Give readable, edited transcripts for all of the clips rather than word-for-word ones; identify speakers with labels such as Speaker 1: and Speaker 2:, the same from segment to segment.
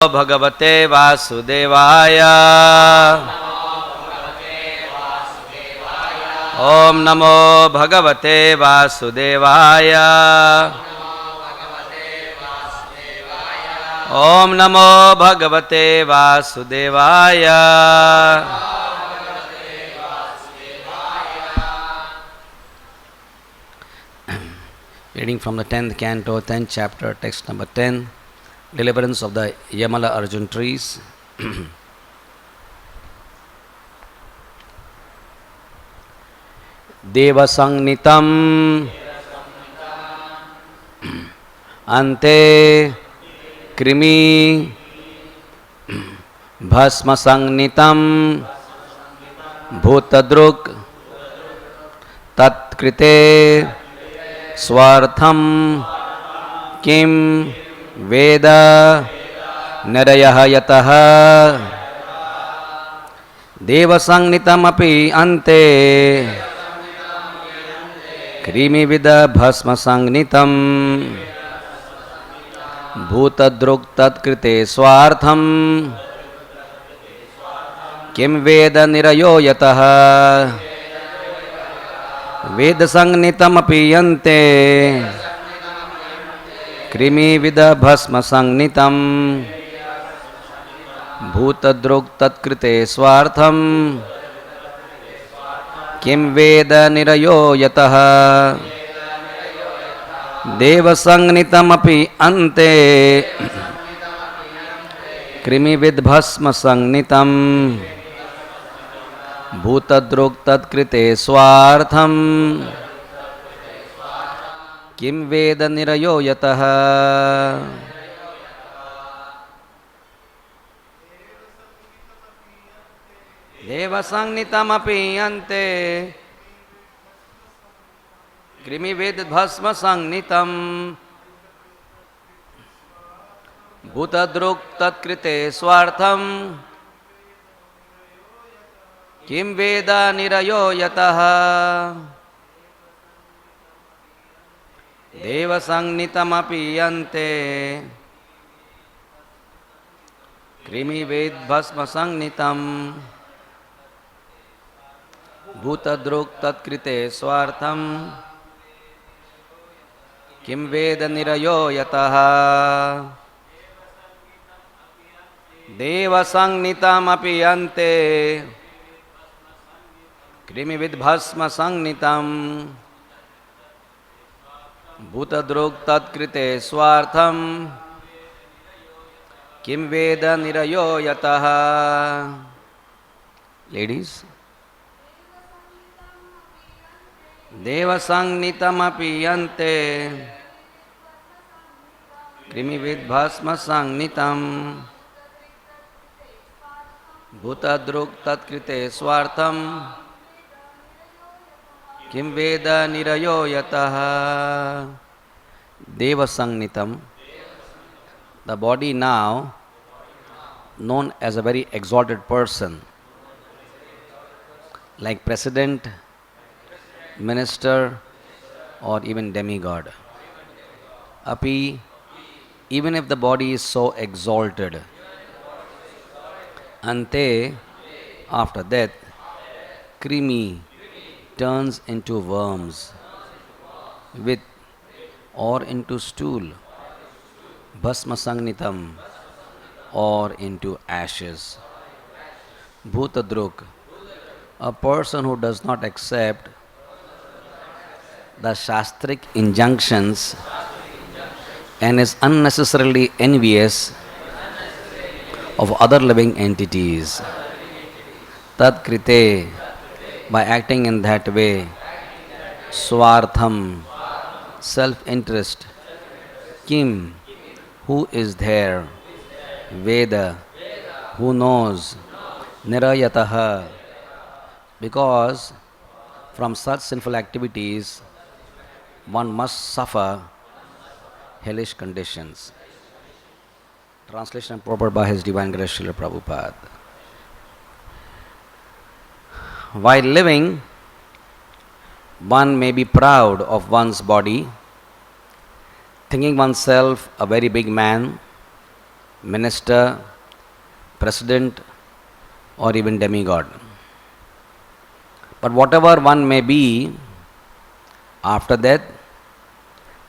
Speaker 1: Bhagavate Vasudevaya. Om Namo Bhagavate Vasudevaya. Om Namo Bhagavate Vasudevaya. Reading from the 10th canto, 10th chapter, text number 10, Deliverance of the Yamala Arjun trees. Devasangnitam Ante Krimi Bhasmasangnitam Bhutadruk Tatkrite Swartham Kim Veda Narayaha Yataha Devasangnitam api ante Krimi Vida Bhasmasangnitam Bhutadruk Tatkrite Swartham Kim Veda Nirayo Yataha Vedasangnitam api ante Krimi Vida Bhasmasangnitam Bhutadruk Tatkrite Swartham Kim Veda Nirayo Yataha Devasangnitam api ante Krimi Vid Bhasmasangnitam Bhutadruk Tatkrite Swartham Kim Veda Nirayo Yataha. Devasangnitam api ante Krimi Veda Bhasmasangnitam Bhutadruk Tatkrite Swartham Kim Veda Nirayo Yataha. Devasangnitam api ante Krimi Ved Bhasmasangnitam Bhutadruk Tatkrite Swartham Kim Veda Nirayo Yataha. Devasangnitam api ante Krimi Ved Bhasmasangnitam Bhutadruk Tatkrite Swartham Kim Veda Nirayo Yataha. Ladies. Devasangnitam api ante Krimi Ved Bhasmasangnitam Bhutadruk Tatkrite Swartham Kim Veda Nirayo Yataha. Devasangnitam, the body now known as a very exalted person, like president, minister, or even demigod. Api, even if the body is so exalted, ante, after death, krimi, turns into worms, with or into stool, bhasmasangnitam, or into ashes. Bhutadruk, a person who does not accept the shastric injunctions and is unnecessarily envious of other living entities. Tat krite, by acting in that way, swartham, self-interest, kim, who is there, veda, who knows, nirayataha, because from such sinful activities one must suffer hellish conditions. Translation and purport by His Divine Grace A.C. Prabhupada. While living, one may be proud of one's body, thinking oneself a very big man, minister, president, or even demigod. But whatever one may be, after death,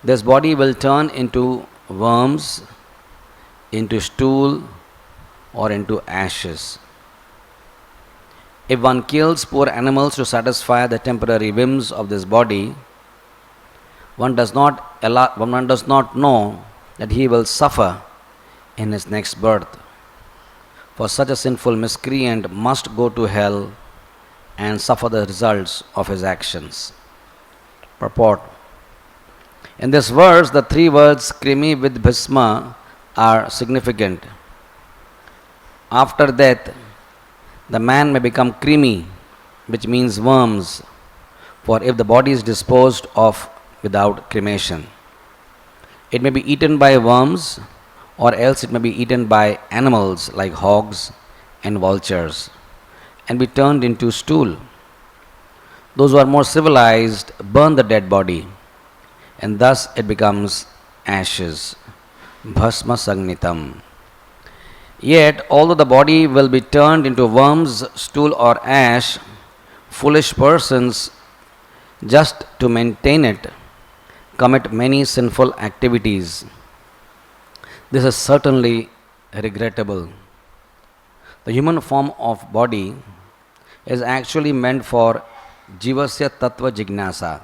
Speaker 1: this body will turn into worms, into stool, or into ashes. If one kills poor animals to satisfy the temporary whims of this body, one does not know that he will suffer in his next birth. For such a sinful miscreant must go to hell and suffer the results of his actions. Purport. In this verse, the three words Krimi with Bhisma are significant. After death, the man may become Krimi, which means worms, for if the body is disposed of without cremation, it may be eaten by worms, or else it may be eaten by animals like hogs and vultures, and be turned into stool. Those who are more civilized burn the dead body, and thus it becomes ashes, bhasma sagnitam. Yet, although the body will be turned into worms, stool, or ash, foolish persons, just to maintain it, commit many sinful activities. This is certainly regrettable. The human form of body is actually meant for jivasya tattva jignasa,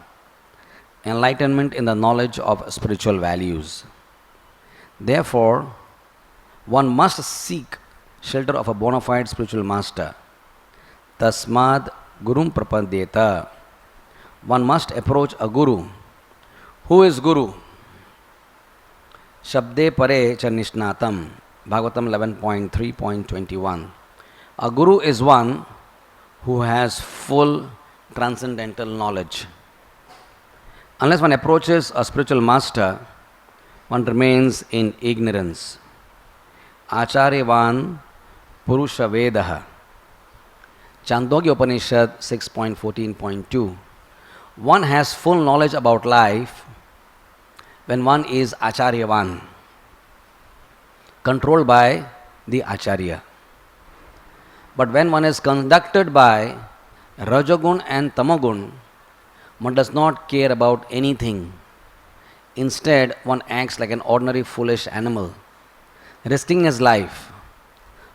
Speaker 1: enlightenment in the knowledge of spiritual values. Therefore, one must seek shelter of a bona fide spiritual master. Tasmad gurum prapadyeta. One must approach a guru. Who is guru? Shabde pare cha nishnatam. Bhagavatam 11.3.21. A guru is one who has full transcendental knowledge. Unless one approaches a spiritual master, one remains in ignorance. Acharyavan Purusha Vedaha. Chandogya Upanishad 6.14.2. One has full knowledge about life when one is Acharyavan, controlled by the Acharya. But when one is conducted by Rajagun and Tamagun, one does not care about anything. Instead, one acts like an ordinary foolish animal, risking his life,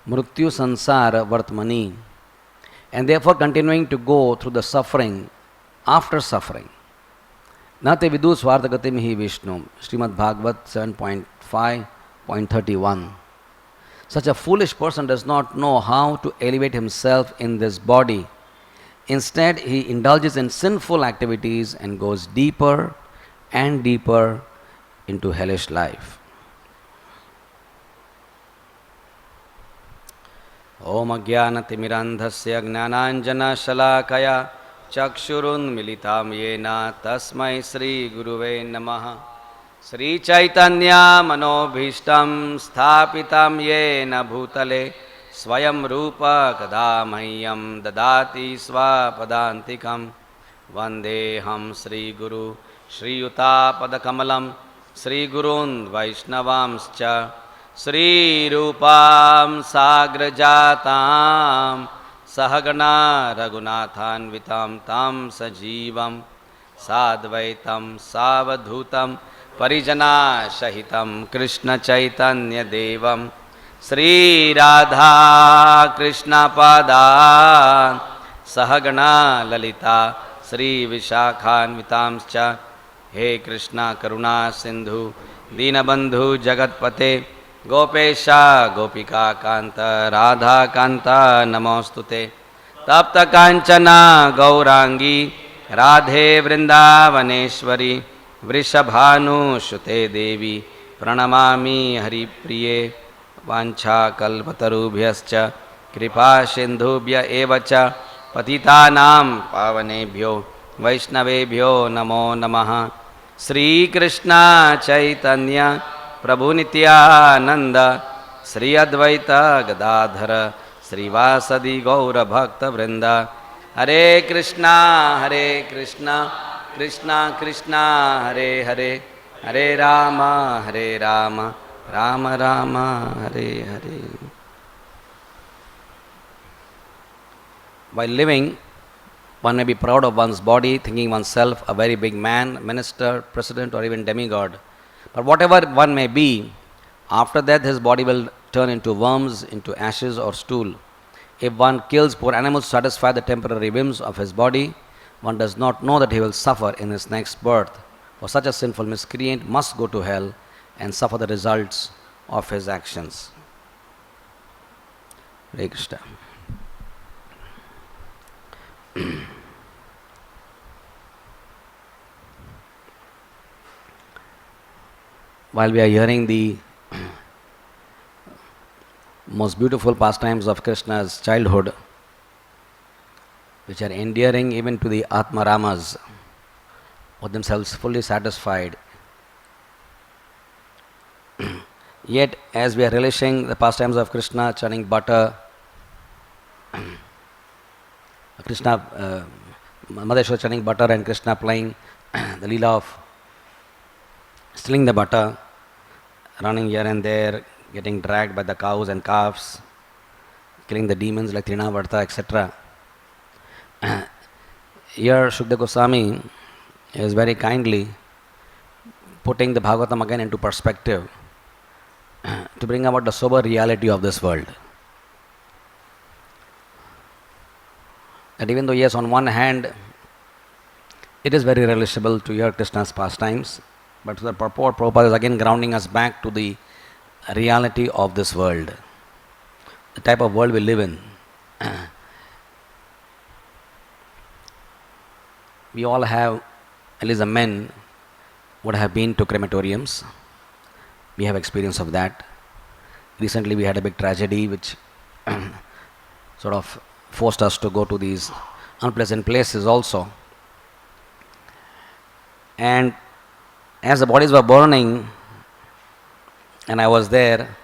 Speaker 1: mrityu sansara vartmani, and therefore continuing to go through the suffering after suffering. Nate vidu swarthagatim hi Vishnu, Srimad Bhagavatam 7.5.31. Such a foolish person does not know how to elevate himself in this body. Instead, he indulges in sinful activities and goes deeper and deeper into hellish life. Om Ajnanatimirandhasya Gnananjana Shalakaya Chakshurun Militam Yena Tasmai Sri Guruve Namaha. Sri Chaitanya Manobhishtam Sthapitam Yena Bhutale Swayam Rupa Kadamahyam Dadati Swapadantikam Vandeham Sri Guru Sri Yuta Padakamalam Sri Gurun Vaishnavamscha Sri Rupam Sagrajatam Sahagana Raghunathanvitam Tam Sajivam Sadvaitam Savadhutam Parijana Shahitam Krishna Chaitanya Devam Sri Radha Krishna Padan Sahagana Lalita Sri Vishakhanvitamscha He Krishna Karuna Sindhu Dinabandhu Jagatpate Gopesha Gopika Kanta Radha Kanta Namostute Tapta Kanchana Gaurangi Radhe Vrindavaneshwari Vrishabhanu Shute Devi Pranamami Hari Priye Vancha Kalpatarubhyascha Kripa Sindhubhya Evacha Patitanam Pavanebhyo Vaishnavebhyo Namo Namaha. Sri Krishna Chaitanya Prabhu Nityananda Sri Advaita Gadadhara Sri Vasadi Gaura Bhakta Vrinda. Hare Krishna Krishna Krishna Hare Hare Hare Rama Rama Rama, Hare Hare. While living, one may be proud of one's body, thinking oneself a very big man, minister, president, or even demigod. But whatever one may be, after death his body will turn into worms, into ashes or stool. If one kills poor animals to satisfy the temporary whims of his body, one does not know that he will suffer in his next birth. For such a sinful miscreant must go to hell and suffer the results of his actions. Hare Krishna. While we are hearing the most beautiful pastimes of Krishna's childhood, which are endearing even to the Atma Ramas, with themselves fully satisfied, yet as we are relishing the pastimes of Krishna, churning butter, Madheshwar churning butter and Krishna playing the Leela of stealing the butter, running here and there, getting dragged by the cows and calves, killing the demons like Trinavarta, etc. Here Shukdev Goswami is very kindly putting the Bhagavatam again into perspective to bring about the sober reality of this world. That even though yes, on one hand, it is very relishable to hear Krishna's pastimes, but the purport Prabhupada is again grounding us back to the reality of this world, the type of world we live in. We all have, at least the men, would have been to crematoriums. We have experience of that. Recently we had a big tragedy which sort of forced us to go to these unpleasant places also. And as the bodies were burning, and I was there,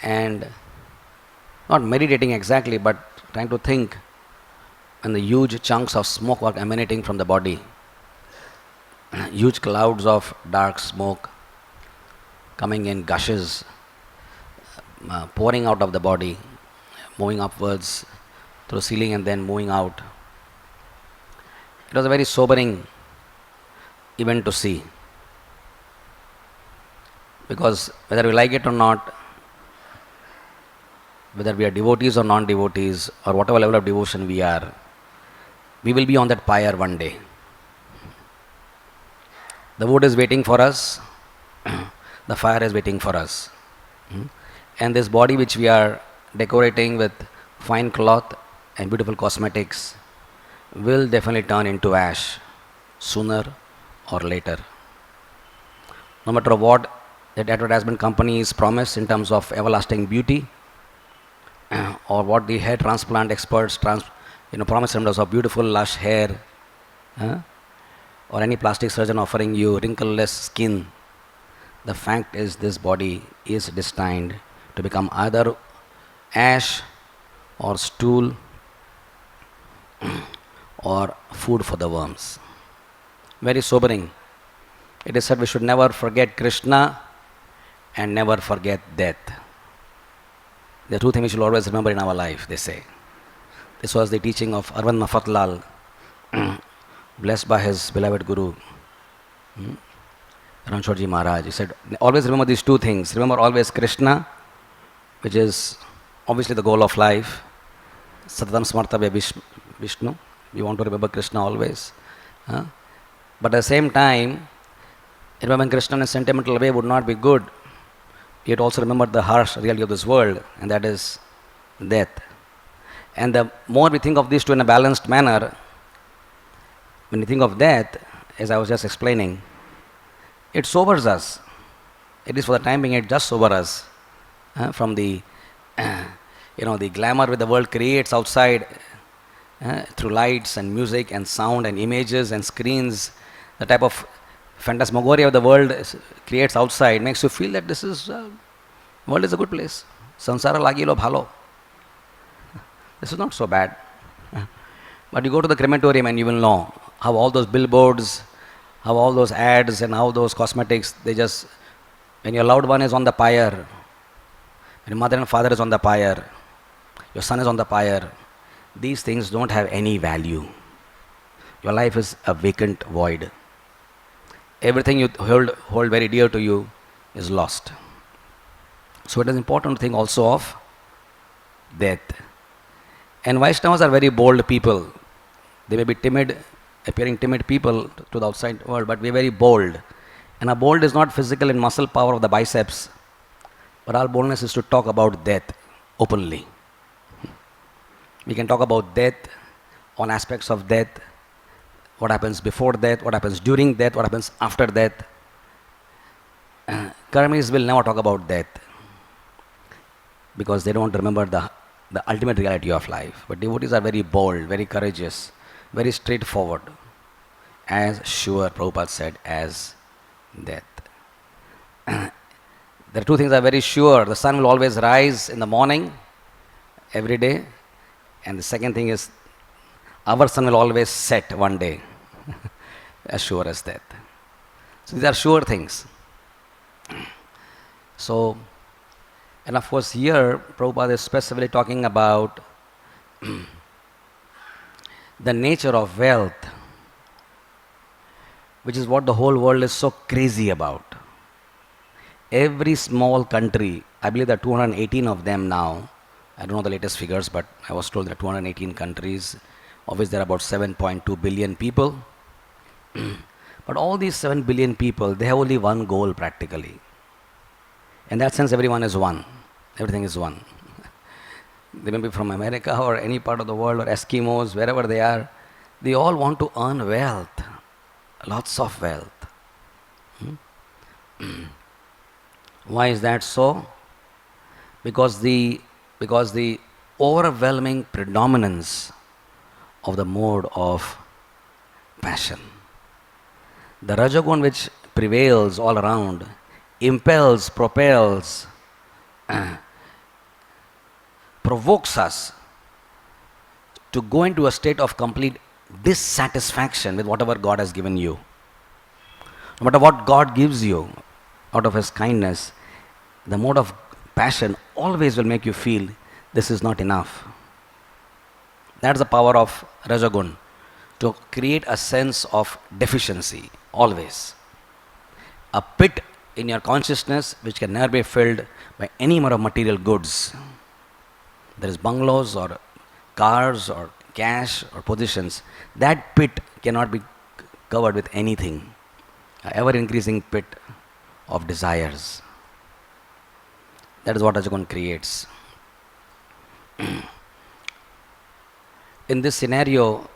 Speaker 1: and not meditating exactly, but trying to think, and the huge chunks of smoke were emanating from the body, huge clouds of dark smoke coming in gushes, pouring out of the body, moving upwards through the ceiling and then moving out. It was a very sobering event to see, because whether we like it or not, whether we are devotees or non-devotees, or whatever level of devotion we are, we will be on that pyre one day. The wood is waiting for us, the fire is waiting for us. And this body which we are decorating with fine cloth and beautiful cosmetics will definitely turn into ash sooner or later. No matter what that advertisement companies promise in terms of everlasting beauty, or what the hair transplant experts promise in terms of beautiful lush hair, or any plastic surgeon offering you wrinkleless skin, the fact is this body is destined to become either ash or stool or food for the worms. Very sobering. It is said we should never forget Krishna and never forget death. The two things we should always remember in our life, they say. This was the teaching of Arvind Mafatlal, blessed by his beloved Guru, Ranchorji Maharaj. He said, always remember these two things. Remember always Krishna, which is obviously the goal of life. Satatam Smartavya Vishnu. You want to remember Krishna always. But at the same time, remembering Krishna in a sentimental way would not be good. Yet also remember the harsh reality of this world, and that is death. And the more we think of these two in a balanced manner, when we think of death, as I was just explaining, it sobers us. It is for the time being, it just sobers us from the the glamour which the world creates outside through lights and music and sound and images and screens. The type of phantasmagoria of the world creates outside makes you feel that this is world is a good place. Sansara lagilo bhalo. This is not so bad. But you go to the crematorium and you will know how all those billboards, how all those ads and how those cosmetics, they just When your loved one is on the pyre, when your mother and father is on the pyre, your son is on the pyre, these things don't have any value. Your life is a vacant void. Everything you hold very dear to you is lost. So it is important to think also of death. And Vaishnavas are very bold people. They may be timid, appearing timid people to the outside world, but we are very bold. And our bold is not physical in muscle power of the biceps, but our boldness is to talk about death openly. We can talk about death, on aspects of death, what happens before death, what happens during death, what happens after death. Karmis will never talk about death because they don't remember the ultimate reality of life. But devotees are very bold, very courageous, very straightforward, as sure, Prabhupada said, as death. There are two things that are very sure. The sun will always rise in the morning, every day. And the second thing is, our sun will always set one day, as sure as death. So these are sure things. So, and of course here, Prabhupada is specifically talking about the nature of wealth, which is what the whole world is so crazy about. Every small country, I believe there are 218 of them now. I don't know the latest figures, but I was told there are 218 countries, of which there are about 7.2 billion people. But all these 7 billion people, they have only one goal practically. In that sense, everyone is one. Everything is one. They may be from America or any part of the world, or Eskimos, wherever they are. They all want to earn wealth, lots of wealth. Why is that so? Because the overwhelming predominance of the mode of passion. The Rajagun which prevails all around impels, propels, provokes us to go into a state of complete dissatisfaction with whatever God has given you. No matter what God gives you out of His kindness, the mode of passion always will make you feel this is not enough. That's the power of Rajagun, to create a sense of deficiency, always. A pit in your consciousness which can never be filled by any more of material goods. There is bungalows or cars or cash or positions. That pit cannot be covered with anything. An ever-increasing pit of desires. That is what Rajagun creates. In this scenario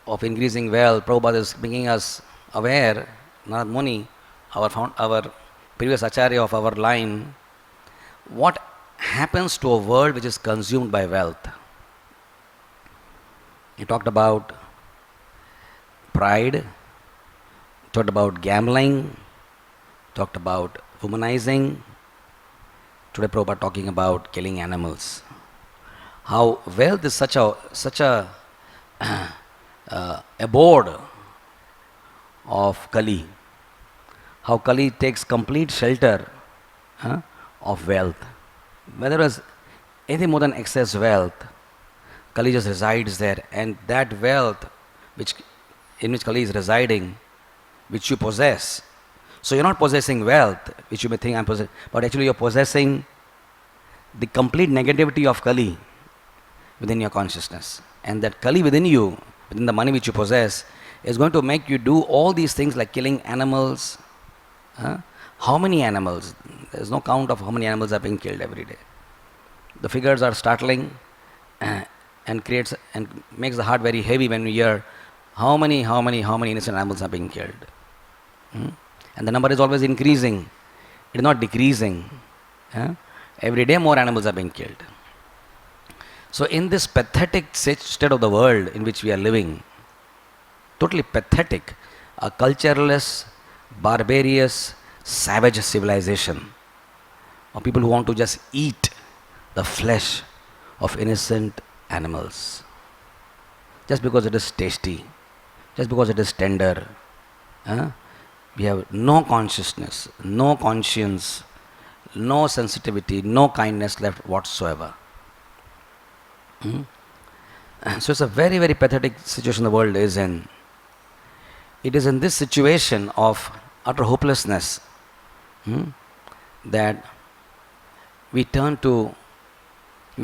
Speaker 1: of increasing wealth, Prabhupada is making us aware, Narad Muni, our previous acharya of our line, what happens to a world which is consumed by wealth. He talked about pride, talked about gambling, talked about womanizing. Today Prabhupada talking about killing animals. How wealth is such a abode of Kali. How Kali takes complete shelter of wealth. Whether it's anything more than excess wealth, Kali just resides there, and that wealth in which Kali is residing, which you possess. So you're not possessing wealth, which you may think I'm possessing, but actually you're possessing the complete negativity of Kali within your consciousness. And that Kali within you, within the money which you possess, is going to make you do all these things like killing animals. How many animals? There's no count of how many animals are being killed every day. The figures are startling and creates and makes the heart very heavy when we hear how many innocent animals are being killed. And the number is always increasing. It is not decreasing. Every day more animals are being killed. So in this pathetic state of the world in which we are living, totally pathetic, a cultureless, barbarous, savage civilization of people who want to just eat the flesh of innocent animals just because it is tasty, just because it is tender. We have no consciousness, no conscience no sensitivity, no kindness left whatsoever. So it's a very, very pathetic situation the world is in. It is in this situation of utter hopelessness that we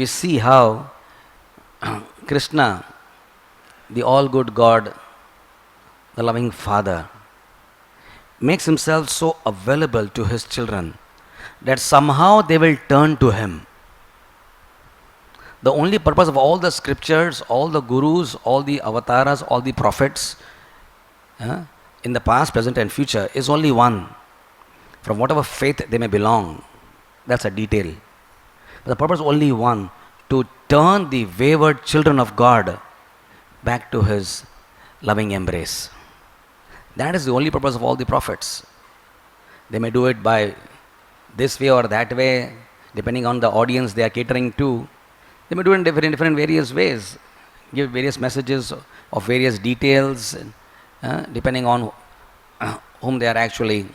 Speaker 1: see how Krishna, the all-good God, the loving Father, makes himself so available to his children that somehow they will turn to him. The only purpose of all the scriptures, all the gurus, all the avatars, all the prophets in the past, present and future is only one. From whatever faith they may belong, that's a detail. But the purpose is only one, to turn the wayward children of God back to his loving embrace. That is the only purpose of all the prophets. They may do it by this way or that way, depending on the audience they are catering to. They may do it in different various ways, give various messages of various details, depending on whom they are actually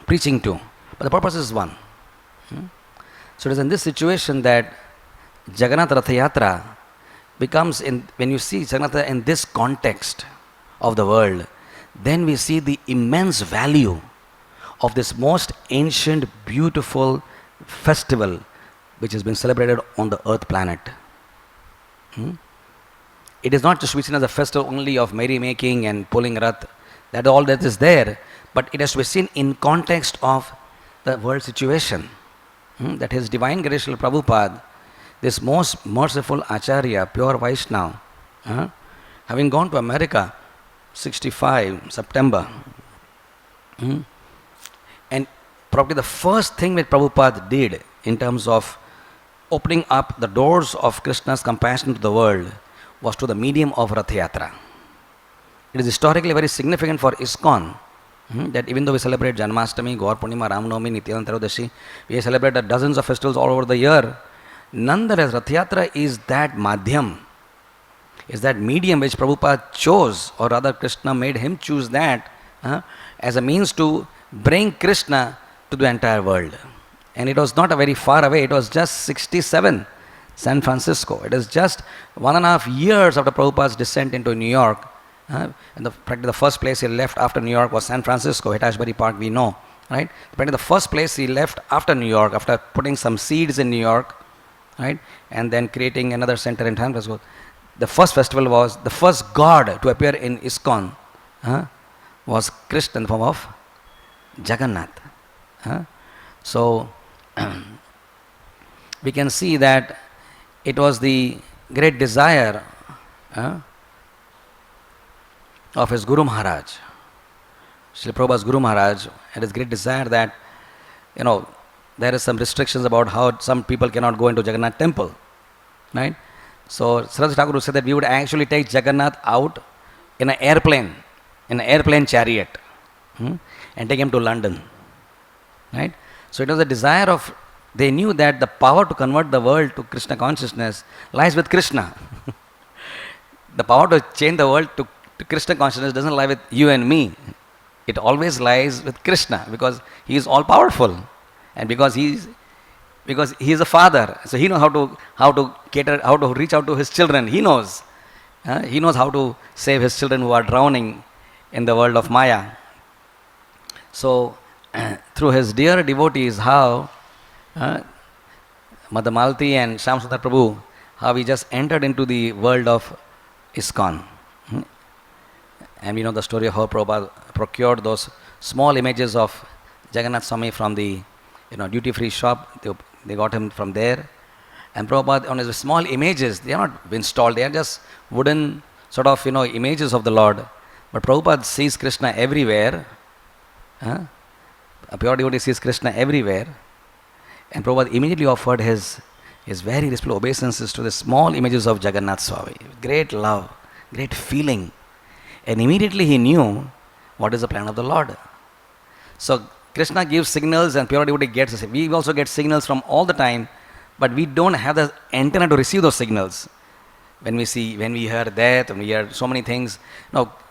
Speaker 1: preaching to. But the purpose is one. So it is in this situation that Jagannath Rath Yatra becomes, when you see Jagannath in this context of the world, then we see the immense value of this most ancient, beautiful festival which has been celebrated on the earth planet. It is not just to be seen as a festival only of merrymaking and pulling Rath, that all that is there, but it has to be seen in context of the world situation. That His Divine Grace A.C. Prabhupada, this most merciful Acharya, pure Vaishnava, having gone to America, 65 September, and probably the first thing that Prabhupada did in terms of opening up the doors of Krishna's compassion to the world was to the medium of Rath Yatra. It is historically very significant for ISKCON that even though we celebrate Janmashtami, Gaur Purnima, Ram Navami, Nityanantara, we celebrate dozens of festivals all over the year. Nonetheless, Rath Yatra is that madhyam, is that medium which Prabhupada chose, or rather Krishna made him choose that as a means to bring Krishna to the entire world. And it was not a very far away, it was just 67, San Francisco. It is just 1.5 years after Prabhupada's descent into New York. And practically the first place he left after New York was San Francisco, Hitchbury Park, we know. Right? Practically the first place he left after New York, after putting some seeds in New York, right? And then creating another center in San Francisco. The first festival was, the first god to appear in ISKCON was Krishna in the form of Jagannath. So, we can see that it was the great desire of his Guru Maharaj, Srila Prabhupada's Guru Maharaj, had his great desire that, there is some restrictions about how some people cannot go into Jagannath temple, right? So, Saraswati Thakur said that we would actually take Jagannath out in an airplane chariot, and take him to London, right? So, it was a desire of, they knew that the power to convert the world to Krishna consciousness lies with Krishna. The power to change the world to Krishna consciousness doesn't lie with you and me. It always lies with Krishna, because he is all powerful, and because he is a father, so he knows how to cater, how to reach out to his children. He knows how to save his children who are drowning in the world of Maya. So through his dear devotees, how Madhamalti and Shyamsundar Prabhu, how he just entered into the world of ISKCON. And we know the story of how Prabhupada procured those small images of Jagannath Swami from the duty-free shop. They got him from there. And Prabhupada, on his small images, they are not installed, they are just wooden sort of images of the Lord. But Prabhupada sees Krishna everywhere. A pure devotee sees Krishna everywhere. And Prabhupada immediately offered his very respectful obeisances to the small images of Jagannath Swami. Great love, great feeling. And immediately he knew what is the plan of the Lord. So Krishna gives signals and pure devotee gets, we also get signals from all the time, but we don't have the antenna to receive those signals. When we hear death, when we hear so many things,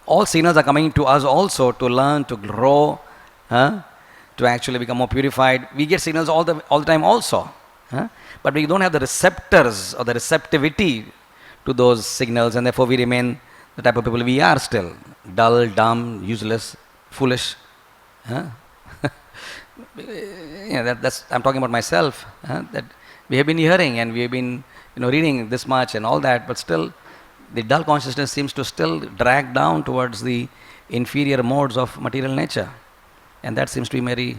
Speaker 1: all signals are coming to us also to learn, to grow, to actually become more purified. We get signals all the time also. But we don't have the receptors or the receptivity to those signals, and therefore we remain the type of people we are still. Dull, dumb, useless, foolish. That's I'm talking about myself. That we have been hearing and we have been reading this much and all that, but still the dull consciousness seems to still drag down towards the inferior modes of material nature. And that seems to be a very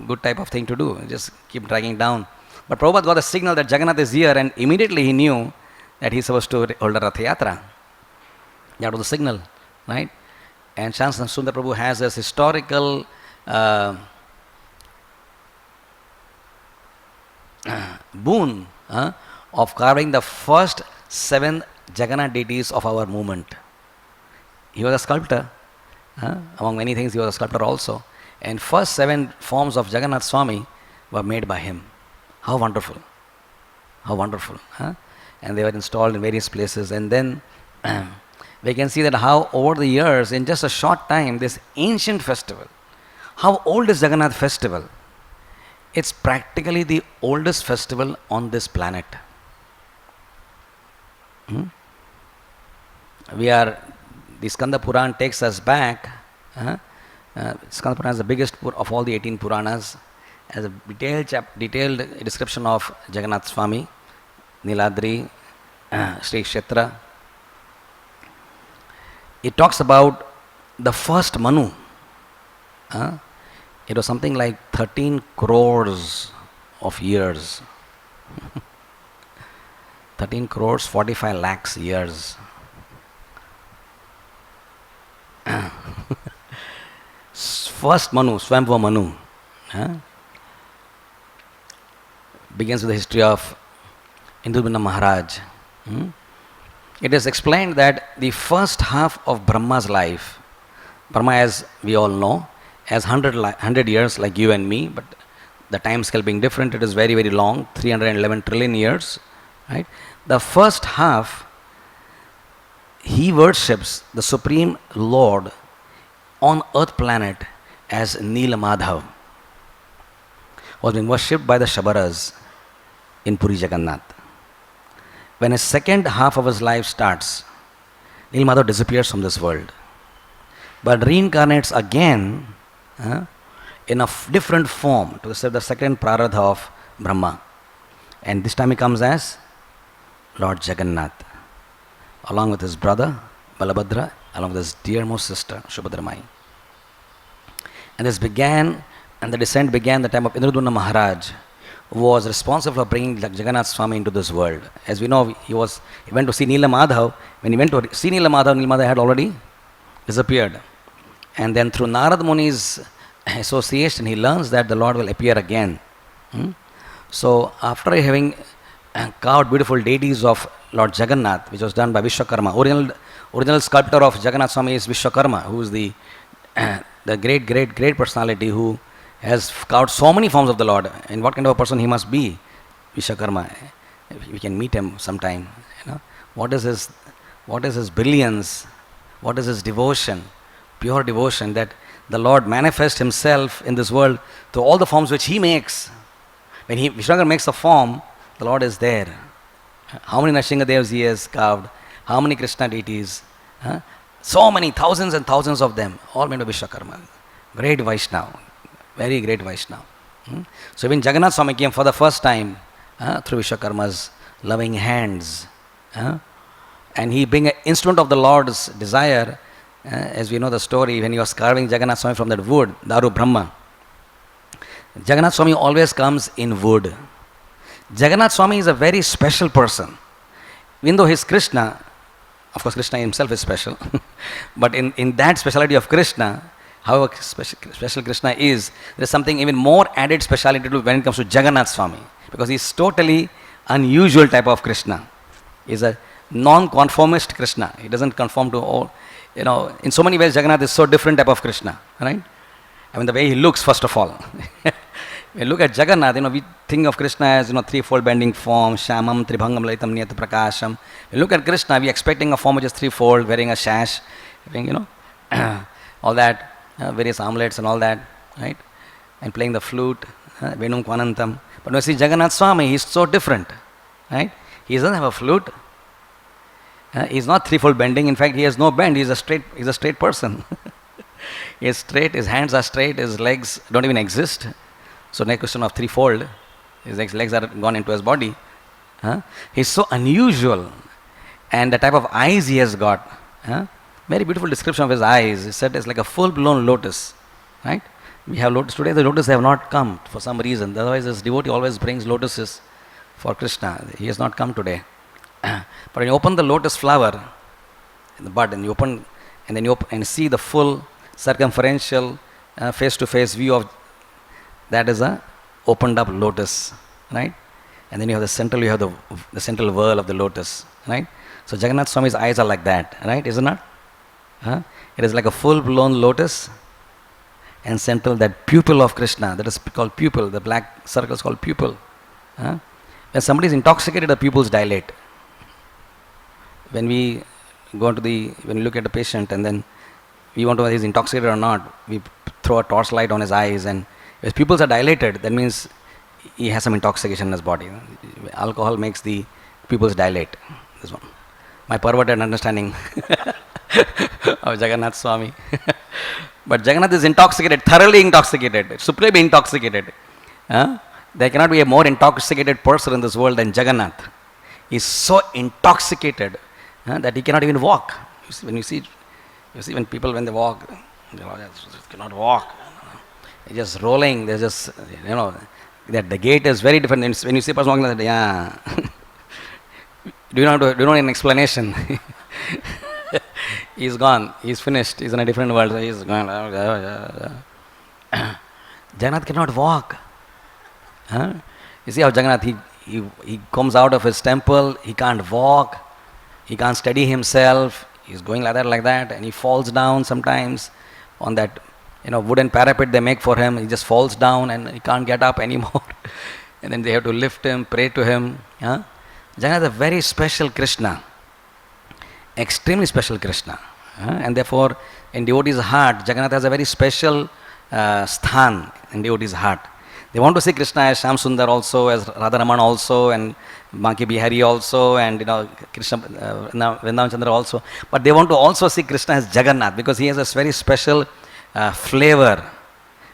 Speaker 1: good type of thing to do, just keep dragging down. But Prabhupada got a signal that Jagannath is here, and immediately he knew that he's supposed to hold a Rath Yatra. That was the signal, right? And Shantanu Sundar Prabhu has this historical boon of carving the first 7 Jagannath deities of our movement. He was a sculptor. Among many things, he was a sculptor also. And first 7 forms of Jagannath Swami were made by him. How wonderful. How wonderful. And they were installed in various places. And then we can see that how over the years, in just a short time, this ancient festival, how old is Jagannath festival? It's practically the oldest festival on this planet. The Skanda Puran takes us back. Skanda Purana is the biggest of all the 18 Puranas, as a detailed description of Jagannath Swami, Niladri, Sri Kshetra. It talks about the first Manu. It was something like 13 crores of years. 13 crores, 45 lakhs years. First Manu, Swambhava Manu, begins with the history of Indubinna Maharaj. It is explained that the first half of Brahma's life, Brahma, as we all know, has 100 years like you and me, but the time scale being different, it is very, very long, 311 trillion years. Right? The first half, he worships the Supreme Lord on earth planet as Neela Madhav, was being worshipped by the Shabaras in Puri Jagannath. When his second half of his life starts, Neela Madhav disappears from this world, but reincarnates again in a different form to serve the second Praradha of Brahma. And this time he comes as Lord Jagannath, along with his brother Balabhadra, along with his dearmost sister Subhadramai. And this began, and the descent began the time of Indradumna Maharaj, who was responsible for bringing Jagannath Swami into this world. As we know, he went to see Neela Madhav. When he went to see Neela Madhav had already disappeared. And then through Narad Muni's association, he learns that the Lord will appear again. So after having carved beautiful deities of Lord Jagannath, which was done by Vishwakarma, original sculptor of Jagannath Swami is Vishwakarma, who is the great personality who has carved so many forms of the Lord. And what kind of a person he must be, Vishwakarma. We can meet him sometime. What is his brilliance? What is his devotion? Pure devotion, that the Lord manifests himself in this world through all the forms which he makes. When Vishwakarma makes a form, the Lord is there. How many Nrsingadevs he has carved, how many Krishna deities, so many, thousands and thousands of them, all made by Vishwakarma. Great Vaishnava, very great Vaishnava. So when Jagannath Swami came for the first time through Vishwakarma's loving hands, and he being an instrument of the Lord's desire, as we know the story, when he was carving Jagannath Swami from that wood, Daru Brahma. Jagannath Swami always comes in wood. Jagannath Swami is a very special person. Even though he is Krishna, of course Krishna himself is special, but in that speciality of Krishna, however special Krishna is, there is something even more added speciality to when it comes to Jagannath Swami, because he is totally unusual type of Krishna. He is a non-conformist Krishna. He doesn't conform to all, in so many ways Jagannath is so different type of Krishna, right? I mean the way he looks, first of all. When you look at Jagannath, we think of Krishna as, threefold bending form, Shamam, Tribhangam, Laitam, Niyat, Prakasham. When you look at Krishna, we are expecting a form which is threefold, wearing a sash, having, all that, various armlets and all that, right? and playing the flute, Venum Kvanantam. But when you see Jagannath Swami, he's so different. Right? He doesn't have a flute. He's not threefold bending. In fact, he has no bend. He's a straight person. He is straight, his hands are straight, his legs don't even exist. So no question of threefold. His legs are gone into his body. He's so unusual. And the type of eyes he has got. Very beautiful description of his eyes. He said it's like a full-blown lotus. Right? We have lotus today. The lotus have not come for some reason. Otherwise, this devotee always brings lotuses for Krishna. He has not come today. But when you open the lotus flower, in the bud, and you open, and then you open and see the full circumferential face-to-face view of that is a opened up lotus, right? And then you have the central, you have the central whirl of the lotus, right? So Jagannath Swami's eyes are like that, right? Is it not? It is like a full-blown lotus, and central that pupil of Krishna, that is called pupil. The black circle is called pupil. When somebody is intoxicated, the pupils dilate. When we when we look at a patient and then we want to know whether he's intoxicated or not, we throw a torchlight on his eyes, and if his pupils are dilated, that means he has some intoxication in his body. Alcohol makes the pupils dilate. This one. My perverted understanding of Jagannath Swami. But Jagannath is intoxicated, thoroughly intoxicated, supremely intoxicated. There cannot be a more intoxicated person in this world than Jagannath. He is so intoxicated that he cannot even walk. You see when people, when they walk, they cannot walk. They're just rolling. They're just, that the gait is very different. When you see a person walking like that, yeah. do you not need an explanation? He's gone. He's finished. He's in a different world. So he's gone. Jagannath cannot walk. You see how Jagannath, he comes out of his temple. He can't walk. He can't steady himself. He's going like that, and he falls down sometimes on that, wooden parapet they make for him. He just falls down and he can't get up anymore. And then they have to lift him, pray to him. Jagannath is a very special Krishna, extremely special Krishna. And therefore, in devotee's heart, Jagannath has a very special sthan in devotee's heart. They want to see Krishna as Shyam Sundar also, as Radharaman also, and Banki Bihari also, and Krishna Vrindavan Chandra also. But they want to also see Krishna as Jagannath, because he has a very special flavor,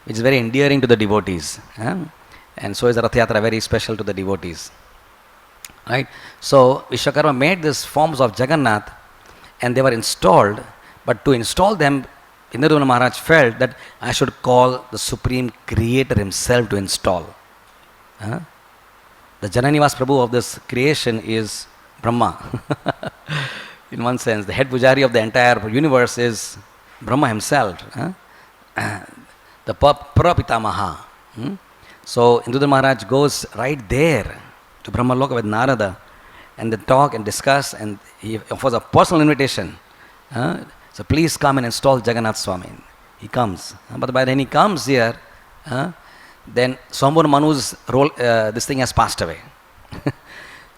Speaker 1: which is very endearing to the devotees. And so is the Rath Yatra very special to the devotees. Right? So Vishwakarma made these forms of Jagannath, and they were installed. But to install them, Indradumna Maharaj felt that I should call the Supreme Creator himself to install. The Jananivas Prabhu of this creation is Brahma. In one sense, the head pujari of the entire universe is Brahma himself. The Prapitamaha. So Indradumna Maharaj goes right there to Brahma Loka with Narada, and they talk and discuss, and he offers a personal invitation. So please come and install Jagannath Swami. He comes. But by then he comes here, then Swambhur Manu's role, this thing has passed away.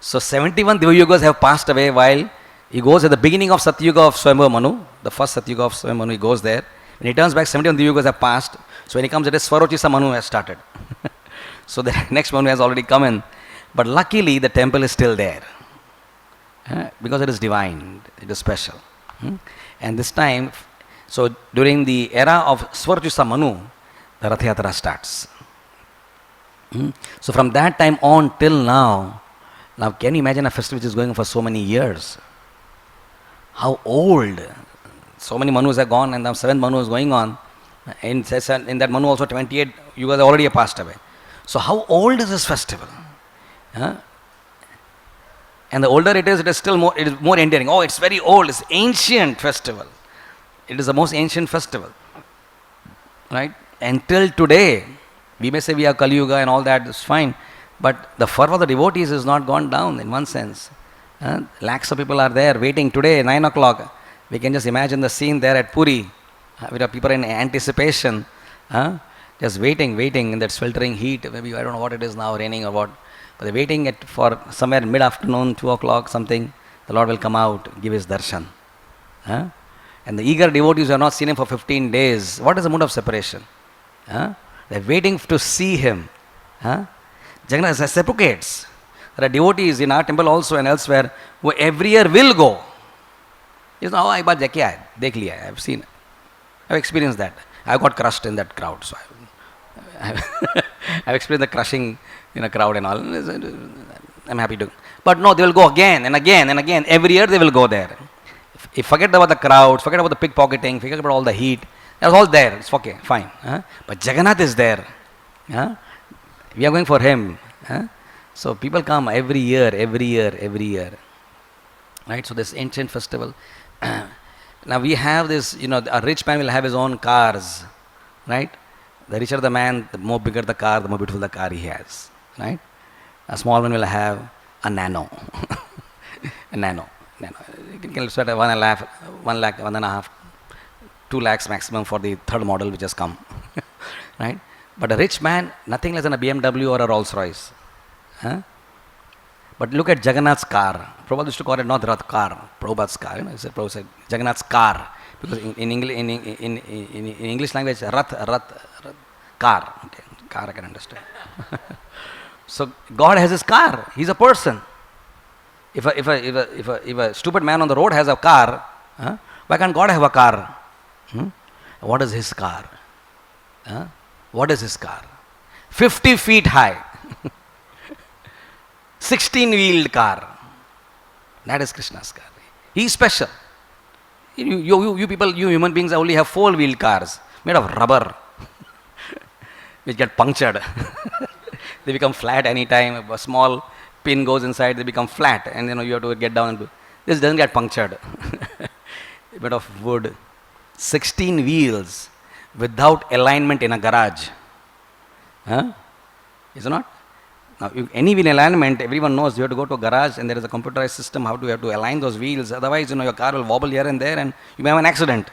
Speaker 1: So 71 Divyugas have passed away while he goes at the beginning of Satyuga of Swambhur Manu, the first Satyuga of Swambhur Manu, he goes there. When he turns back, 71 Divyugas have passed. So when he comes, it is Svarochisa Manu has started. So the next Manu has already come in. But luckily, the temple is still there. Because it is divine, it is special. And this time, so during the era of Svarochisa Manu, the Rath Yatra starts. So from that time on till now can you imagine a festival which is going on for so many years? How old? So many Manus have gone, and the 7th Manu is going on. In that Manu also 28 yugas already passed away. So how old is this festival? And the older it is still more, it is more endearing. Oh, it's very old, it's ancient festival. It is the most ancient festival. Right? Until today, we may say we have Kali Yuga and all that, it's fine. But the fervor of the devotees has not gone down in one sense. Lakhs of people are there waiting today, 9 o'clock. We can just imagine the scene there at Puri. With the people in anticipation, just waiting in that sweltering heat. Maybe I don't know what it is now, raining or what. But they're waiting for somewhere mid-afternoon, 2 o'clock, something. The Lord will come out, give his darshan. And the eager devotees who have not seen him for 15 days, what is the mood of separation? They're waiting to see him. Huh? Jagannath reciprocates. There are devotees in our temple also and elsewhere who every year will go. You know, I have seen. I've experienced that. I got crushed in that crowd. So I've experienced the crushing in a crowd and all. I'm happy to. But no, they will go again and again and again. Every year they will go there. If forget about the crowds, forget about the pickpocketing, forget about all the heat. That's all there. It's okay, fine. But Jagannath is there. We are going for him. So people come every year. Right? So this ancient festival. Now we have this, a rich man will have his own cars. Right? The richer the man, the more bigger the car, the more beautiful the car he has. Right? A small one will have a nano. A nano. You can spend 1 lakh, 1.5, 2 lakhs maximum for the third model which has come. Right? But a rich man, nothing less than a BMW or a Rolls Royce. But look at Jagannath's car. Prabhupada used to call it not Rath car, Prabhupada's car. Prabhupada said Jagannath's car. Because in English language, Rath, car. Okay, car I can understand. So God has his car. He's a person. If a stupid man on the road has a car, why can't God have a car? What is his car? What is his car? 50 feet high. 16-wheeled car. That is Krishna's car. He is special. You people, you human beings only have 4-wheeled cars made of rubber which get punctured. They become flat anytime. A small pin goes inside, they become flat, and you have to get down. This doesn't get punctured. A bit of wood. 16 wheels without alignment in a garage. Is it not? Now, any wheel alignment, everyone knows you have to go to a garage and there is a computerized system how to have to align those wheels. Otherwise, your car will wobble here and there and you may have an accident.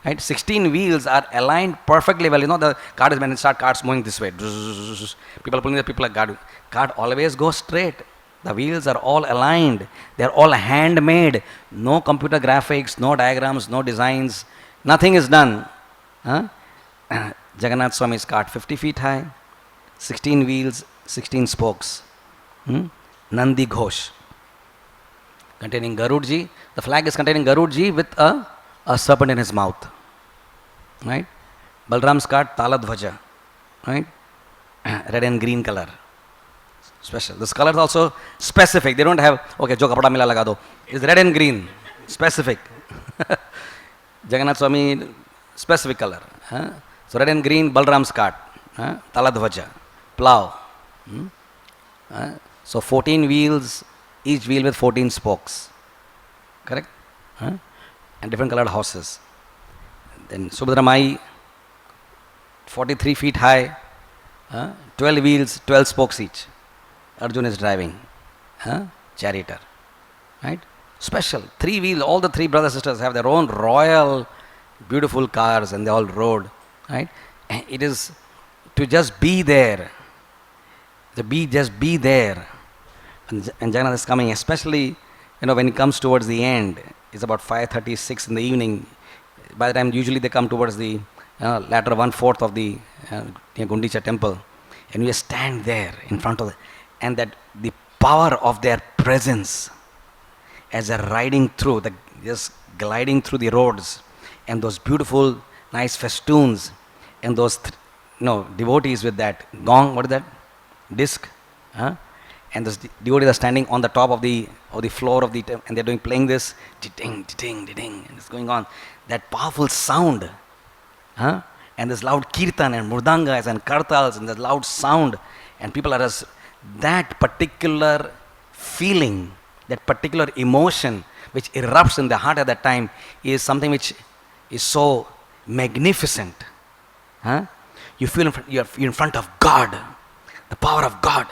Speaker 1: Right? 16 wheels are aligned perfectly well. The car is when it starts, cars moving this way. People are pulling the people like God. Car always goes straight. The wheels are all aligned. They are all handmade. No computer graphics, no diagrams, no designs. Nothing is done. Jagannath Swami's cart 50 feet high, 16 wheels, 16 spokes. Nandi Ghosh. Containing Garudji. The flag is containing Garudji with a serpent in his mouth. Right? Balram's cart, Taladhvaja. Right? Red and green color. Special. This color is also specific. They don't have, okay, jo kapada mila laga do. It's red and green. Specific. Jagannath Swami, specific color. So red and green, Balram's cart. Taladhvaja. Plow. So 14 wheels, each wheel with 14 spokes. Correct? And different colored horses. Then Subhadramai, 43 feet high, 12 wheels, 12 spokes each. Arjuna is driving. Charioteer. Right? Special. 3 wheels, all the 3 brothers and sisters have their own royal, beautiful cars and they all rode. Right? And it is to just be there. Just be there. And Jagannath is coming, especially when it comes towards the end. It's about 5:36 in the evening. By the time usually they come towards the latter 1/4 of the Gundicha temple. And we stand there in front of and that the power of their presence as they're riding through, just gliding through the roads and those beautiful, nice festoons and those devotees with that gong, what is that? Disc. And those devotees are standing on the top of the floor of the temple and they're playing this ding, ding, ding, and it's going on. That powerful sound. And this loud kirtan and murdangas and kartals and the loud sound and people are just that particular feeling, that particular emotion which erupts in the heart at that time is something which is so magnificent. You feel you're in front of God, the power of God,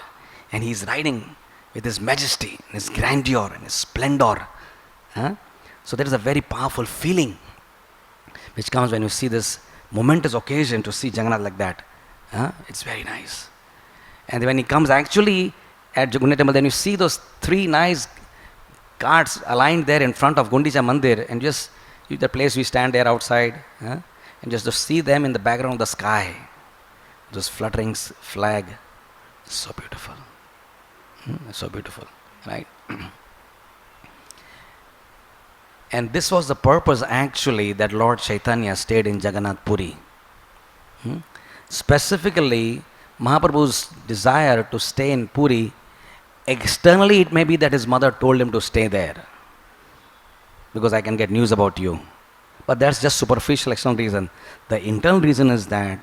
Speaker 1: and He's riding with His majesty, and His grandeur, and His splendor. So there is a very powerful feeling which comes when you see this momentous occasion to see Jagannath like that. It's very nice. And when he comes actually at Gundicha temple, then you see those 3 nice carts aligned there in front of Gundicha Mandir, and just the place we stand there outside, and just to see them in the background of the sky. this fluttering flag, so beautiful. So beautiful, right? And this was the purpose actually that Lord Chaitanya stayed in Jagannath Puri. Specifically, Mahaprabhu's desire to stay in Puri, externally it may be that his mother told him to stay there because I can get news about you. But that's just superficial external reason. The internal reason is that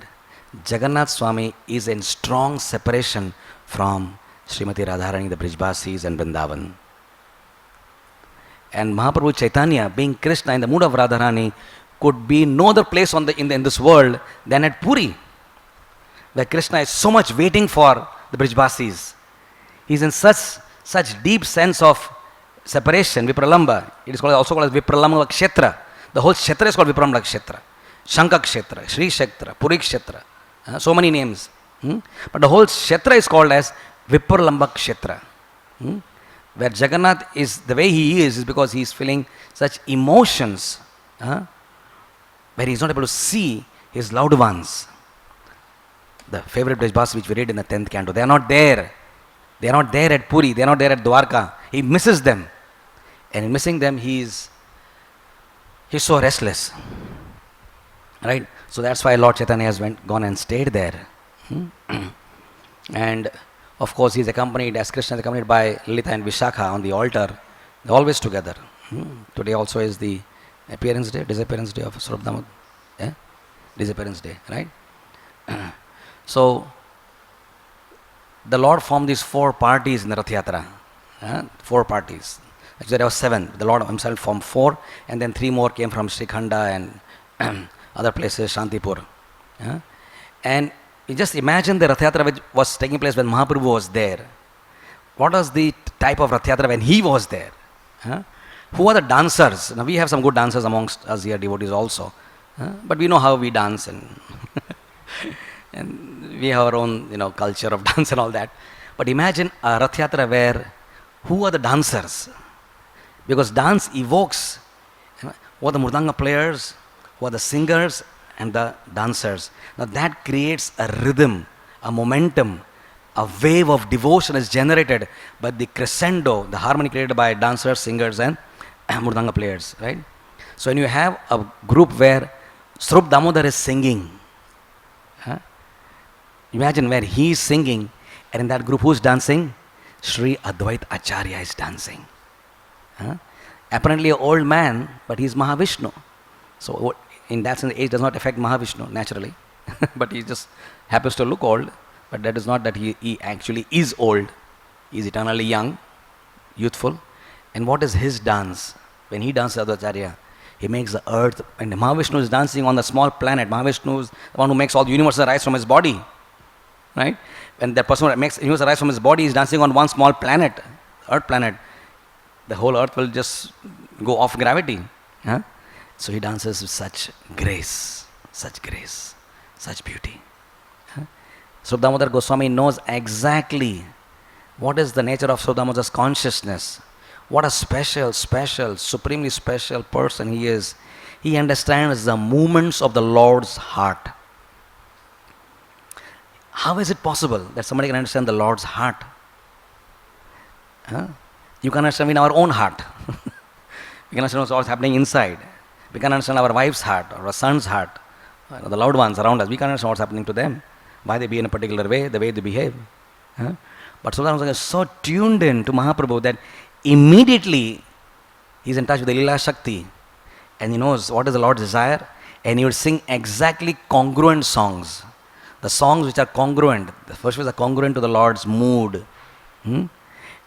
Speaker 1: Jagannath Swami is in strong separation from Srimati Radharani, the Brijbasis and Vrindavan. And Mahaprabhu Chaitanya, being Krishna in the mood of Radharani, could be no other place in this world than at Puri, where Krishna is so much waiting for the Brijbasis. He's in such deep sense of separation, Vipralamba. It is also called as Vipralamba Kshetra. The whole Kshetra is called Vipralamba Kshetra. Shanka Kshetra, Shri Kshetra, Puri Kshetra. So many names. But the whole Kshetra is called as Vipralamba Kshetra. Where Jagannath is the way he is because he is feeling such emotions, where he is not able to see his loved ones. The favorite Brijbas which we read in the 10th canto, they are not there. They are not there at Puri, they are not there at Dwarka. He misses them. And in missing them, he's so restless. Right? So that's why Lord Chaitanya has gone and stayed there. And of course, he is accompanied, as Krishna is accompanied by Lalita and Vishakha on the altar. They are always together. Today also is the disappearance day of Swarup Damodar. Disappearance day, right? So, the Lord formed these 4 parties in the Rath Yatra. 4 parties. Actually, there were 7. The Lord himself formed 4, and then 3 more came from Srikhanda and other places, Shantipur. And you just imagine the Rath Yatra which was taking place when Mahaprabhu was there. What was the type of Rath Yatra when he was there? Who are the dancers? Now we have some good dancers amongst us here, devotees also. But we know how we dance and and we have our own culture of dance and all that. But imagine a Rath Yatra where who are the dancers? Because dance evokes who are the mridanga players, who are the singers and the dancers. Now that creates a rhythm, a momentum, a wave of devotion is generated by the crescendo, the harmony created by dancers, singers and mridanga players, right? So when you have a group where Swarup Damodar is singing, imagine where he is singing and in that group who is dancing? Sri Advait Acharya is dancing. Apparently an old man, but he is Mahavishnu. So in that sense, age does not affect Mahavishnu naturally, but he just happens to look old. But that is not that he actually is old. He is eternally young, youthful. And what is his dance? When he dances Advaita, he makes the earth, and Mahavishnu is dancing on the small planet. Mahavishnu is the one who makes all the universe arise from his body. Right? When that person makes the universe arise from his body, he is dancing on one small planet, earth planet. The whole earth will just go off gravity. So he dances with such grace, such beauty. Swarup Damodar Goswami knows exactly what is the nature of Swarup Damodar's consciousness. What a special, supremely special person he is. He understands the movements of the Lord's heart. How is it possible that somebody can understand the Lord's heart? You can understand in our own heart. We can understand what's happening inside. We can understand our wife's heart or our son's heart, the loved ones around us. We can understand what's happening to them, why they behave in a particular way, the way they behave. But Swarup Damodar is so tuned in to Mahaprabhu that immediately he is in touch with the Leela Shakti and he knows what is the Lord's desire, and he will sing exactly congruent songs. The songs which are congruent, the first ones are congruent to the Lord's mood.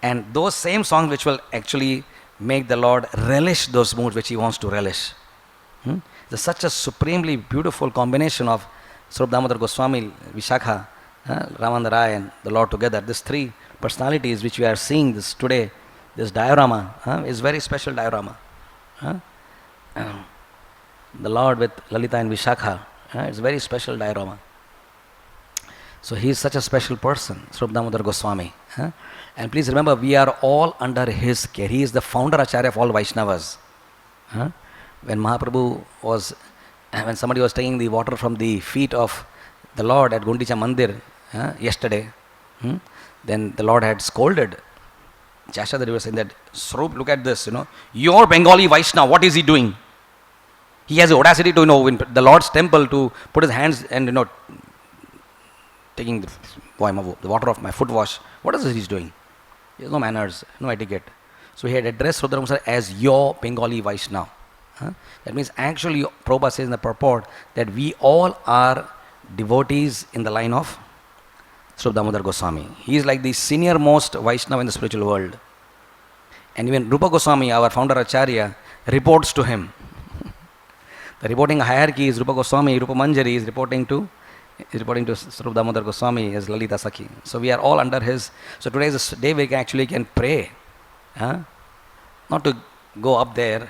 Speaker 1: And those same songs which will actually make the Lord relish those moods which he wants to relish. There's such a supremely beautiful combination of Swarup Damodar Goswami, Vishakha, Ramananda Rai and the Lord together. These 3 personalities which we are seeing this today, this diorama is very special diorama. The Lord with Lalita and Vishakha, it's a very special diorama. So he is such a special person, Swarup Damodar Goswami. And please remember, we are all under his care. He is the founder Acharya of all Vaishnavas. When Mahaprabhu was, when somebody was taking the water from the feet of the Lord at Gundicha Mandir yesterday, then the Lord had scolded Chashada River, saying that, Swarup, look at this, your Bengali Vaishnava, what is he doing? He has the audacity to, in the Lord's temple, to put his hands and, taking the water off my foot wash. What is this he's doing? He has no manners, no etiquette. So he had addressed Rudraramsa as your Bengali Vaishnava. That means actually Prabhupada says in the purport that we all are devotees in the line of Sri Damodar Goswami. He is like the senior most Vaishnava in the spiritual world. And even Rupa Goswami, our founder Acharya, reports to him. The reporting hierarchy is Rupa Goswami, Rupa Manjari is reporting to Sri Damodar Goswami as Lalita Sakhi. So we are all under his. So today is the day we can pray. Not to go up there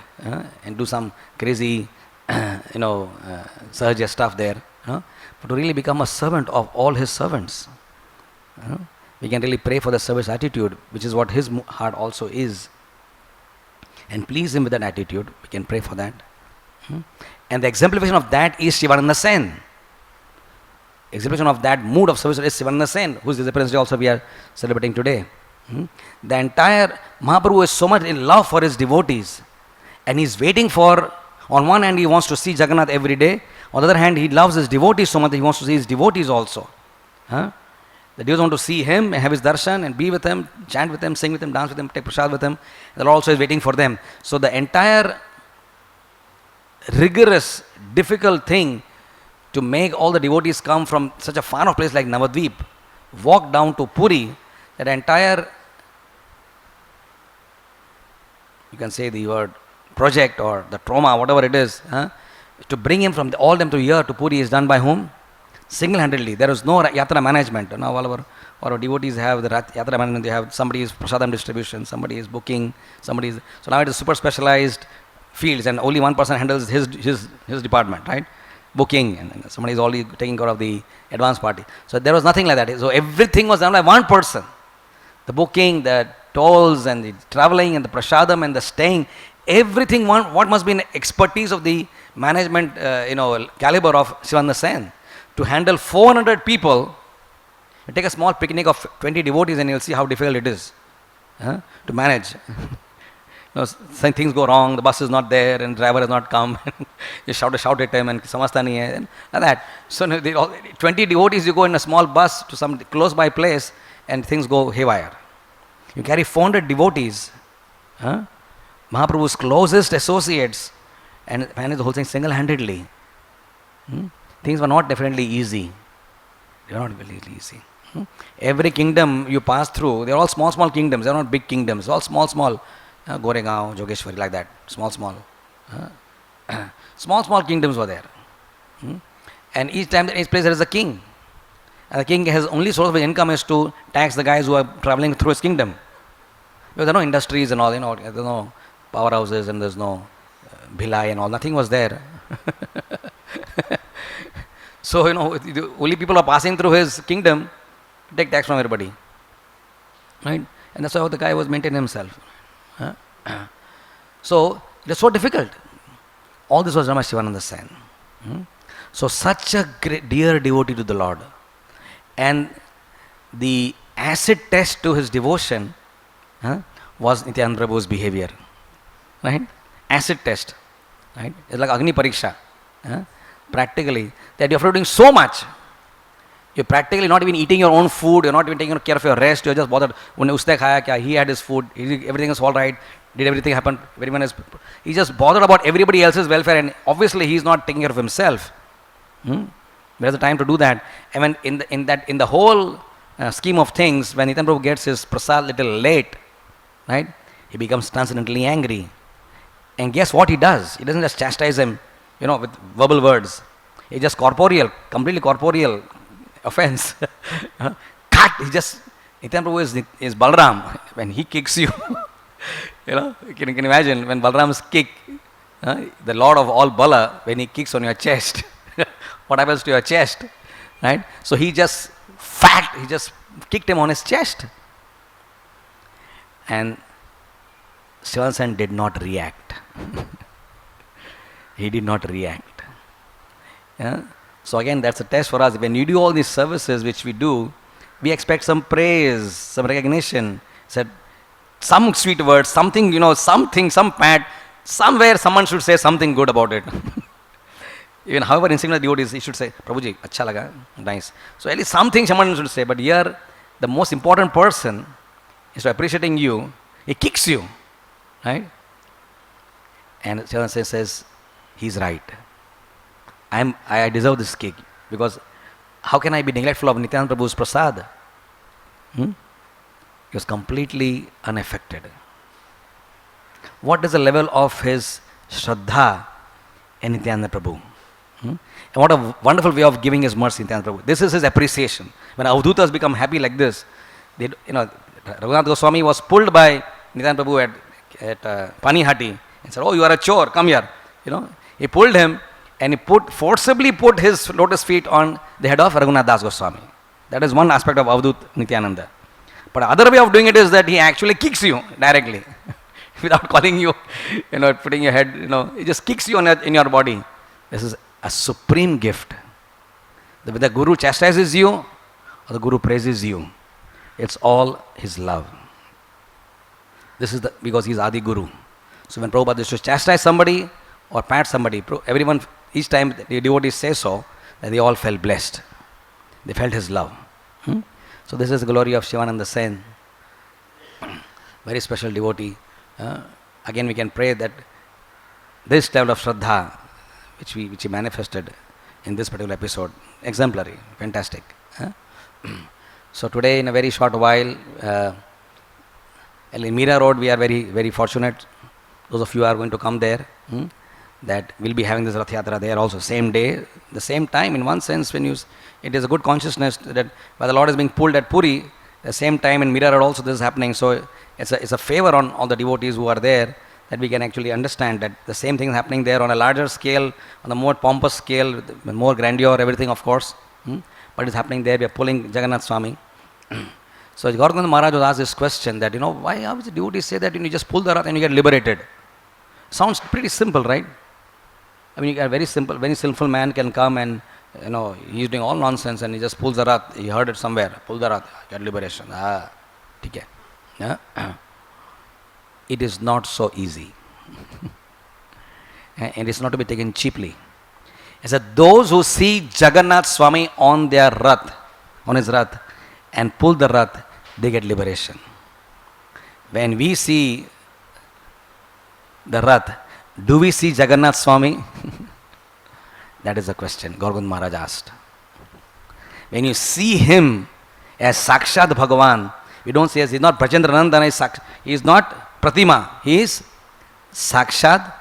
Speaker 1: and do some crazy, sahaja stuff there, but to really become a servant of all his servants. We can really pray for the service attitude, which is what his heart also is, and please him with that attitude. We can pray for that. And the exemplification of that is Shivananda Sen. Exemplification of that mood of service is Shivananda Sen, whose disappearance day also we are celebrating today. The entire Mahaprabhu is so much in love for his devotees, and he is waiting for, on one hand he wants to see Jagannath every day, on the other hand he loves his devotees so much that he wants to see his devotees also. The devotees want to see him and have his darshan and be with him, chant with him, sing with him, dance with him, take prasad with him. The Lord also is waiting for them. So the entire rigorous, difficult thing to make all the devotees come from such a far off place like Navadvip, walk down to Puri, that entire, you can say the word project or the trauma, whatever it is, to bring him from all them to here to Puri is done by whom? Single-handedly. There is no Yatra management. Now all our devotees have the Yatra management. They have somebody is prasadam distribution, somebody is booking, somebody is. So now it is super specialized fields, and only one person handles his department, right? Booking, and somebody is only taking care of the advance party. So there was nothing like that. So everything was done by one person. The booking, the tolls, and the traveling, and the prasadam, and the staying, everything. What must be an expertise of the management, caliber of Shivananda Sen to handle 400 people. You take a small picnic of 20 devotees, and you'll see how difficult it is to manage. Some things go wrong, the bus is not there, and driver has not come. You shout at him, and samajhta nahi hai, and like that. So 20 devotees, you go in a small bus to some close by place, and things go haywire. You carry 400 devotees, Mahaprabhu's closest associates, and manage the whole thing single-handedly. Things were not definitely easy. They were not really easy. Every kingdom you pass through, they are all small kingdoms. They are not big kingdoms. All small. Goregaon, Jogeshwari, like that. Small kingdoms were there. And each place there is a king. And the king has only source of income is to tax the guys who are traveling through his kingdom. Because there are no industries and all, there's no powerhouses and there's no bhilai and all. Nothing was there. So, the only people are passing through his kingdom take tax from everybody. Right? And that's how the guy was maintaining himself. So, it is so difficult. All this was Rama Shivananda Sen. So, such a great, dear devotee to the Lord. And the acid test to his devotion was Nityananda Prabhu's behavior. Right? Acid test. Right? It's like Agni Pariksha. Practically, that you're doing so much. You're practically not even eating your own food, you're not even taking care of your rest, you're just bothered. He had his food, everything is all right, did everything happen, everyone is. He's just bothered about everybody else's welfare, and obviously he's not taking care of himself. There's a time to do that. And when in the whole scheme of things, when Nityananda Prabhu gets his prasad little late, right, he becomes transcendently angry. And guess what he does? He doesn't just chastise him, with verbal words. It's just completely corporeal offense. Cut! Nityananda Prabhu is Balram. When he kicks you, you can imagine when Balram's kick, the Lord of all Bala, when he kicks on your chest, what happens to your chest? Right? So he just kicked him on his chest. And Shivananda Sen did not react. He did not react. So again, that's a test for us. When you do all these services which we do, we expect some praise, some recognition, some sweet words, something, something, some pat, somewhere someone should say something good about it. Even however insignificant the devotees, he should say, Prabhuji, acha laga, nice. So at least something someone should say. But here, the most important person is appreciating you. He kicks you, right? And Jagannath says, he's right. I deserve this kick, because how can I be neglectful of Nityananda Prabhu's prasad? He was completely unaffected. What is the level of his Shraddha in Nityananda Prabhu? And what a wonderful way of giving his mercy, Nityananda Prabhu. This is his appreciation. When Avadhutas become happy like this, Raghunath Goswami was pulled by Nityananda Prabhu at Panihati and said, oh, you are a chore, come here. He pulled him and he forcibly put his lotus feet on the head of Raghunath Das Goswami. That is one aspect of Avadhut Nityananda. But other way of doing it is that he actually kicks you directly without calling you, putting your head, he just kicks you in your body. This is a supreme gift. Whether the Guru chastises you or the Guru praises you, it's all his love. This is because he is Adi Guru. So when Prabhupada used to chastise somebody or pat somebody, everyone, each time the devotees say so, that they all felt blessed. They felt his love. So this is the glory of Shivananda Sen, very special devotee. Again, we can pray that this level of Shraddha, which he manifested in this particular episode, exemplary, fantastic. So today, in a very short while, in Meera Road, we are very, very fortunate. Those of you who are going to come there, that will be having this Rath Yatra there also, same day, the same time. In one sense, it is a good consciousness that while the Lord is being pulled at Puri, the same time in Meera Road also this is happening. So it's a favor on all the devotees who are there, that we can actually understand that the same thing is happening there on a larger scale, on a more pompous scale, with more grandeur, everything of course. But it's happening there. We are pulling Jagannath Swami. So Gauranga Maharaj was asked this question that, why how does the devotees say that you just pull the Rath and you get liberated? Sounds pretty simple, right? I mean, a very sinful man can come and, he's doing all nonsense and he just pulls the Rath. He heard it somewhere. Pull the Rath, get liberation. Okay. It is not so easy. And it's not to be taken cheaply. It's that those who see Jagannath Swami on their Rath, on his Rath, and pull the Rath, they get liberation. When we see the Rath, do we see Jagannath Swami? That is the question Gauranga Maharaj asked. When you see him as Sakshat Bhagavan, we don't say as he's not Brajendranandana, he is not Pratima, he is Sakshat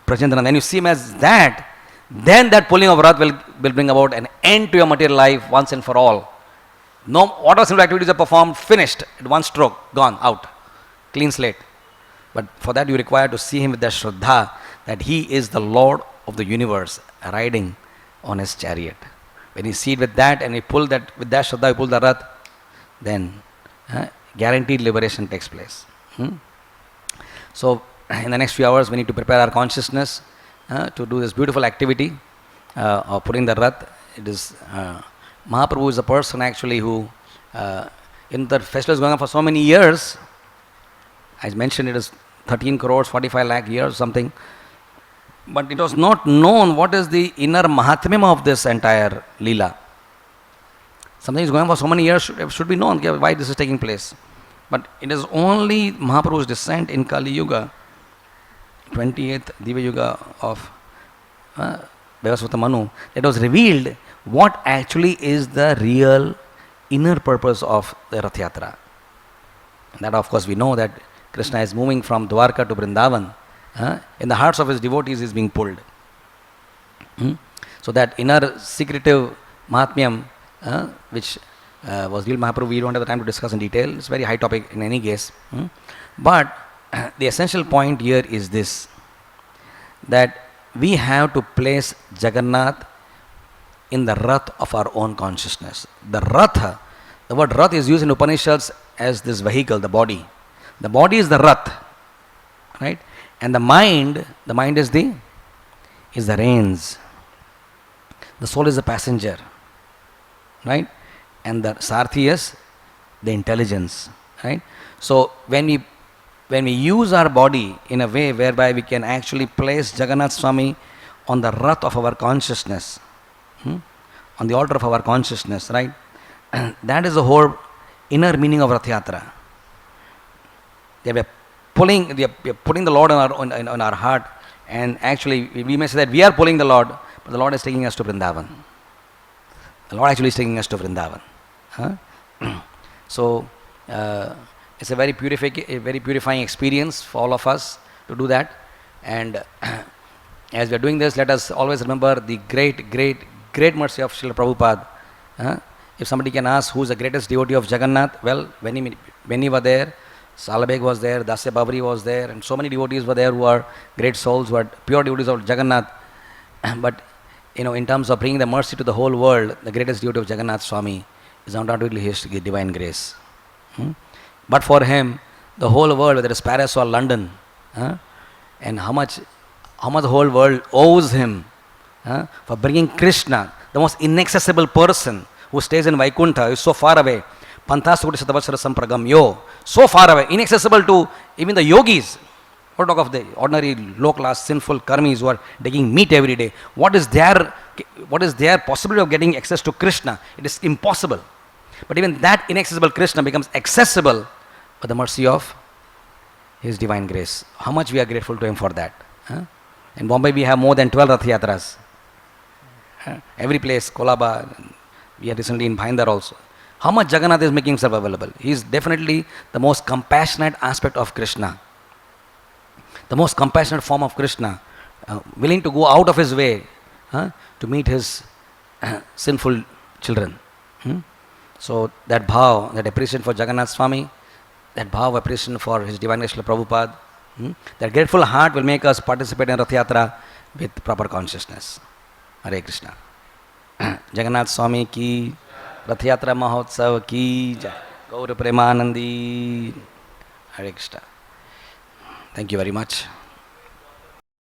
Speaker 1: Brajendranandana. When you see him as that, then that pulling of Rath will bring about an end to your material life once and for all. No, whatever sinful activities are performed, finished, at one stroke, gone, out, clean slate. But for that you require to see him with that Shraddha, that he is the Lord of the universe, riding on his chariot. When you see it with that and you pull that, with that Shraddha you pull the Rath, then guaranteed liberation takes place. So in the next few hours we need to prepare our consciousness to do this beautiful activity of putting the Rath. It is Mahaprabhu is a person actually who, in the festival is going on for so many years. As mentioned, it is 13 crores, 45 lakh years, something. But it was not known what is the inner Mahatmya of this entire Leela. Something is going on for so many years, should be known why this is taking place. But it is only Mahaprabhu's descent in Kali Yuga, 28th Divya Yuga of Bhagavata Manu, that was revealed what actually is the real inner purpose of the Rath Yatra. And that of course we know that Krishna is moving from Dwarka to Vrindavan. In the hearts of his devotees is being pulled. So that inner secretive Mahatmyam, which was real Mahaprabhu, we don't have the time to discuss in detail. It's a very high topic in any case. But the essential point here is this, that we have to place Jagannath in the Rath of our own consciousness. The Rath, the word Rath is used in Upanishads as this vehicle, the body. The body is the Rath, right? And the mind is the reins. The soul is the passenger, right? And the Sarthi is the intelligence, right? So when we use our body in a way whereby we can actually place Jagannath Swami on the Rath of our consciousness, on the altar of our consciousness, right? And that is the whole inner meaning of Rath Yatra. We are putting the Lord on our heart, and actually we may say that we are pulling the Lord, but the Lord is taking us to Vrindavan. The Lord actually is taking us to Vrindavan. So it's a very purifying experience for all of us to do that. And as we are doing this, let us always remember the great mercy of Srila Prabhupada. If somebody can ask who is the greatest devotee of Jagannath, well, when he was there, Salabeg was there, Dasya Babri was there, and so many devotees were there who are great souls, who are pure devotees of Jagannath. But in terms of bringing the mercy to the whole world, the greatest devotee of Jagannath Swami is undoubtedly His Divine Grace. But for him, the whole world, whether it's Paris or London, and how much the whole world owes him for bringing Krishna, the most inaccessible person who stays in Vaikuntha, is so far away. Panthasukoti Satavasara Sampragamyo, so far away, inaccessible to even the yogis. What talk of the ordinary, low-class, sinful karmis who are taking meat every day? What is their possibility of getting access to Krishna? It is impossible. But even that inaccessible Krishna becomes accessible by the mercy of His Divine Grace. How much we are grateful to Him for that. In Bombay we have more than 12 Rath Yatras. Every place, Kolaba, we are recently in Bhayandar also. How much Jagannath is making himself available? He is definitely the most compassionate aspect of Krishna. The most compassionate form of Krishna, willing to go out of his way to meet his sinful children. So that bhav, that appreciation for Jagannath Swami, that bhav of appreciation for His Divine Grace Prabhupada, that grateful heart will make us participate in Rath Yatra with proper consciousness. Hare Krishna. Jagannath Swami ki, Rath Yatra Mahotsav ki jai, Gaur Premanandi. Hare Krishna. Thank you very much.